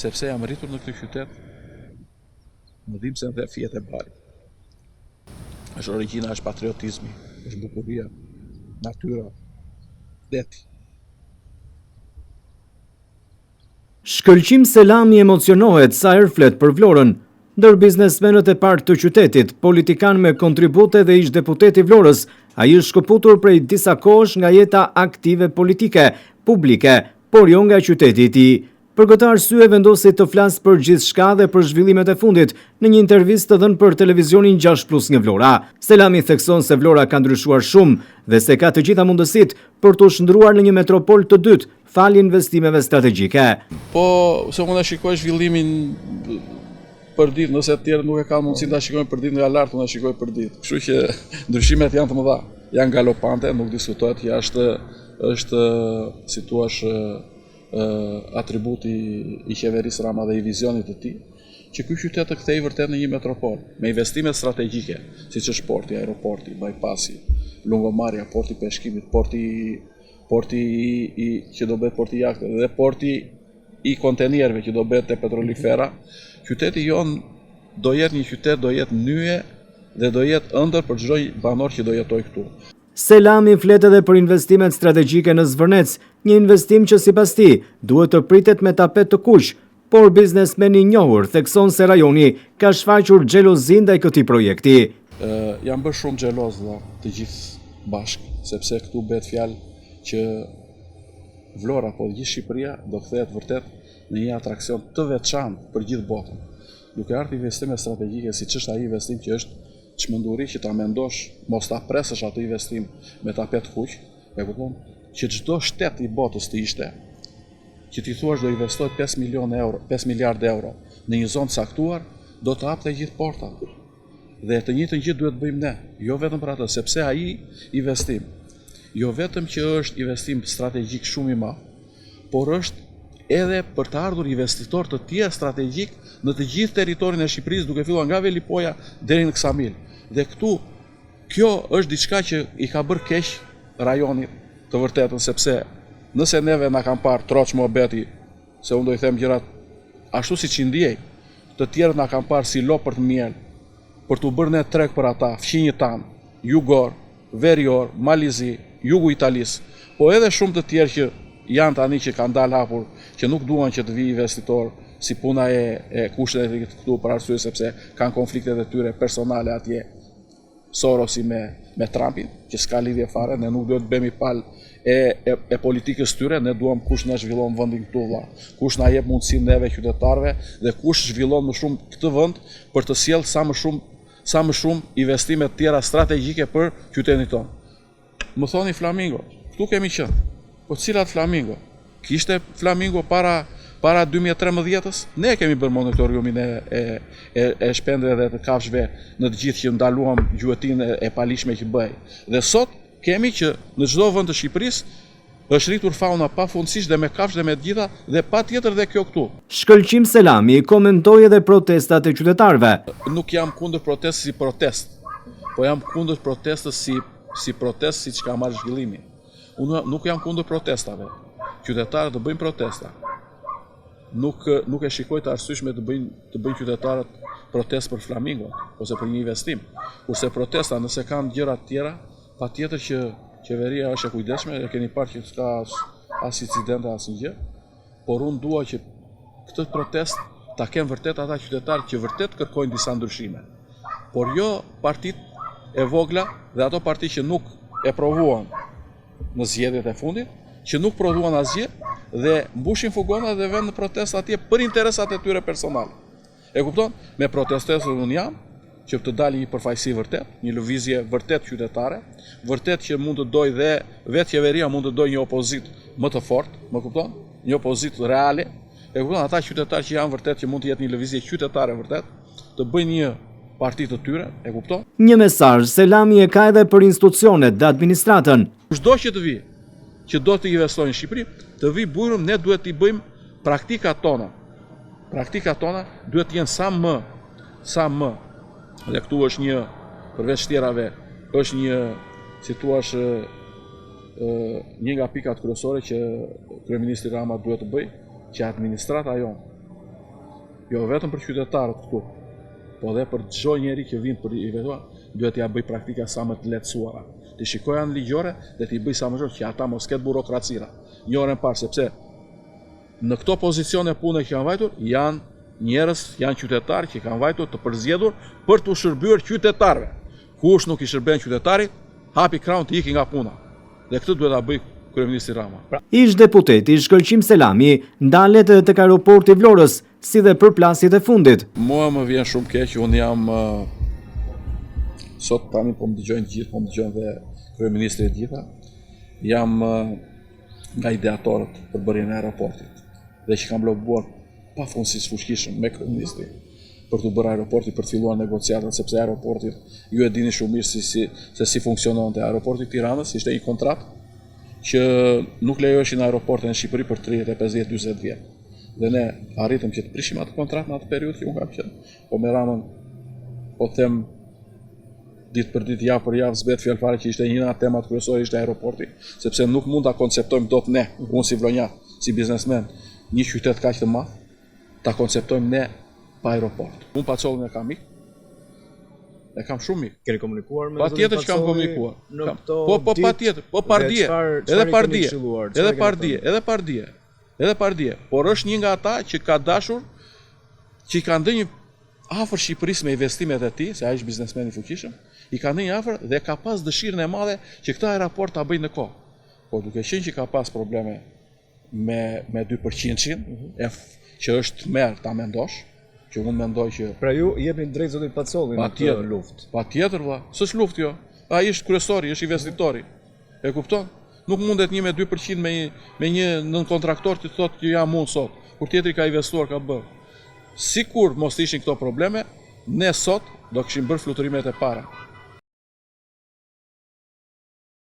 sepse jam rritur në këtë qytet, në Dimsen dhe Fijet e Barit. Është origjina, është patriotizmi, është bukuria, natyra, deti. Shkëlqim Selami emocionohet sa herë flet për Vlorën, ndër biznesmenët e parë të qytetit, politikan me kontribute dhe ish deputet i Vlorës, ai është shkëputur prej disa kohësh nga jeta aktive politike, publike, por jo nga qyteti i tij. Për këtë arsye vendosi të flasë për gjithçka dhe për zhvillimet e fundit në një intervistë të dhënë për televizionin 6+ nga Vlora. Selami thekson se Vlora ka ndryshuar shumë dhe se ka të gjitha mundësitë për të shndruar në një metropol të dytë, fal investimeve strategjike. Po, se unë e shikoj zhvillimin për ditë, nëse të tjerë nuk e kanë mundësi ta shikojnë për ditë nga lart, unë e shikoj për ditë. Kështu që ndryshimet janë të mëdha, janë galopante, nuk diskutohet, është si thua atributi i qeverisë Rama dhe i vizionit të tij, që ky qytet të kthehej vërtet në një metropol, me investime strategjike, siç është porti, aeroporti, bypassi, lungomarrja, porti peshkimit, porti që do bëhet porti jahtëve dhe porti i kontenierëve që do bëhet te petrolifera. Qyteti jon do jetë një qytet, do jetë nyje dhe do jetë ëndër për çdo banor që do jetojë këtu. Selami flet edhe për investimet strategjike në Zvërnec, një investim që sipas tij duhet të pritet me tapet të kuq, por biznesmeni i njohur thekson se rajoni ka shfaqur xhelozi ndaj këtij projekti. Jam bërë shumë xheloz të gjithë bashkë, sepse këtu bëhet fjalë që Vlora po gjithë Shqipëria do kthehet vërtet në një atraksion të veçantë për gjithë botën. Duke ardhur investime strategjike siç është ai investim që është çmenduri që ta mendosh, mos ta presësh atë investim me tapet kuq, e kupton, që çdo shtet i botës të ishte, që ti thuash do investoj 5 miliardë euro në një zonë caktuar, do të hapte gjithë portat. Dhe të njëjtën gjë duhet bëjmë ne, jo vetëm për atë, sepse ai investim, jo vetëm që është investim strategjik shumë i madh, por është edhe për të ardhur investitor të tjerë strategjik në të gjithë territorin e Shqipërisë, duke filluar nga Velipoja deri në Ksamil. Dhe këtu, kjo është diçka që i ka bërë keq rajonit të vërtetën, sepse nëse neve na kanë parë troç mohabeti, se unë do i them gjërat ashtu siç i ndjej, të tjerët na kanë parë si lop për të miel, për t'u bërë ne treg për ata, fqinjët tanë, Jugor, Verior, Malizi, jugu Italisë, po edhe shumë të tjerë që janë tani që kanë dalë hapur, që nuk duan që të vijë investitor, si puna e kushtet e këtu për arsye sepse kanë konfliktet e tyre personale atje, Sorosi me Trumpin, që s'ka lidhje fare, ne nuk duhet të bëhemi palë e politikës tyre, ne duam kush na zhvillon vendin këtu vëlla, kush na jep mundësinë neve qytetarëve dhe kush zhvillon më shumë këtë vend për të sjellë sa më shumë investime të tjera strategjike për qytetin tonë. Më thoni Flamingo, këtu kemi qenë. Po cilat Flamingo? Kishte Flamingo para 2013-ës? Ne kemi bërë monitoriumin e shpendëve dhe të kafshëve në të gjithë që ndaluam gjuetinë e palishme që bëj. Dhe sot kemi që në çdo vend të Shqipërisë është rritur fauna pafundësisht dhe me kafshë dhe me të gjitha dhe patjetër dhe kjo këtu. Shkëlqim Selami komentoi edhe protestat e qytetarëve. Nuk jam kundër protestës si protest, po jam kundër protestës si protestë siç ka marrë zhvillimin. Unë nuk jam kundër protestave. Qytetarët të bëjnë protesta. Nuk e shikoj të arsyeshme të bëjnë qytetarët protestë për Flamingo ose për një investim. Kurse protesta nëse kanë gjëra të tjera, patjetër që qeveria është e kujdesshme, e keni parë që s'ka as incidente as gjë, por unë dua që këtë protestë ta kenë vërtet ata qytetarë që vërtet kërkojnë disa ndryshime. Por jo partitë e vogla dhe ato parti që nuk e provuan në zgjedhjet e fundit, që nuk prodhuan asgjë dhe mbushin fugona dhe vend në protestë atje për interesat e tyre personale. E kupton? Me protestës unë jam që të dalë një përfaqësi vërtet, një lëvizje vërtet qytetare, vërtet që mund të dojë dhe vetë qeveria mund të dojë një opozitë më të fortë, më kupton? Një opozitë reale. E kupton? Ata qytetarë që janë vërtet që mund të jetë një lëvizje qytetare vërtet, të bëjnë një parti të tyre, e kupton? Një mesazh Selami e ka edhe për institucionet dhe administratën. Çdo që të vi, që do të investojë në Shqipëri, të vi bujrum, ne duhet t'i bëjmë praktikat tona. Praktikat tona duhet të jenë sa më. Dhe këtu është një, përveç tjerave, është një, si thua, një nga pikat kryesore që kryeministri Rama duhet të bëjë, që administrata jonë jo vetëm për qytetarët këtu, po edhe për çdo njeri që vjen për i vetua, duhet t'ia bëj praktika sa më të lehtësuara. Të shikoj anë ligjore dhe t'i bëj sa më shumë që ata mos ketë burokracira. Një orën parë, sepse në këto pozicione pune që kanë vajtur, janë njerëz, janë qytetarë që kanë vajtur të përzgjedhur për t'u shërbyer qytetarëve. Kush nuk i shërben qytetarit, hapi krahun të iki nga puna. Dhe këtë duhet ta bëj kryeministri Rama. Ish deputeti Shkëlqim Selami ndalet tek aeroporti i Vlorës, si dhe përplasjet e fundit. Mua më vjen shumë keq, unë jam sot tani po më dëgjojnë gjithë, po më dëgjojnë dhe kryeministri e gjitha. Jam nga ideatorët për bërjen e aeroportit dhe që kam lobuar pafundësisht fuqishëm me kryeministrin për të bërë aeroporti, për të filluar negociatat, sepse aeroportit, ju e dini shumë mirë se si funksiononte. Aeroporti i Tiranës ishte një kontratë që nuk lejoheshin aeroportet në Shqipëri për 30, 50, 40 vjet. Dhe ne arritëm që të prishim atë kontratë në atë periudhë që unë kam qenë. Po me Ramën, po them ditë për ditë, javë për javë, zbet fjalë fare që ishte një nga temat kryesore ishte aeroporti, sepse nuk mund ta konceptojmë dot ne, unë si vlonjak, si biznesmen, një qytet kaq të madh, ta konceptojmë ne pa aeroport. Unë Pacollin e kam mik, e kam shumë mik. Keni komunikuar me Patjetër që kam komunikuar. në këto Po patjetër, po pardje, edhe pardje, por është një nga ata që ka dashur, që i ka ndënjë afër Shqipërisë me investimet e tij, se ai është biznesmen i fuqishëm, i ka ndënjë afër dhe ka pas dëshirën e madhe që këtë aeroport ta bëjë në kohë. Po duke qenë që ka pas probleme me 2%-in, që është merr ta mendosh, që unë mendoj që Pra ju jepni drejt zotit Pacollin në këtë luftë. Patjetër vëlla, s'është luftë jo. Ai është kryesori, është investitori. E kupton? Nuk mundet një me 2% me një nën kontraktor që thotë që jam unë sot, kur tjetri ka investuar, ka bërë. Sikur mos ishin këto probleme, ne sot do kishim bërë fluturimet e para.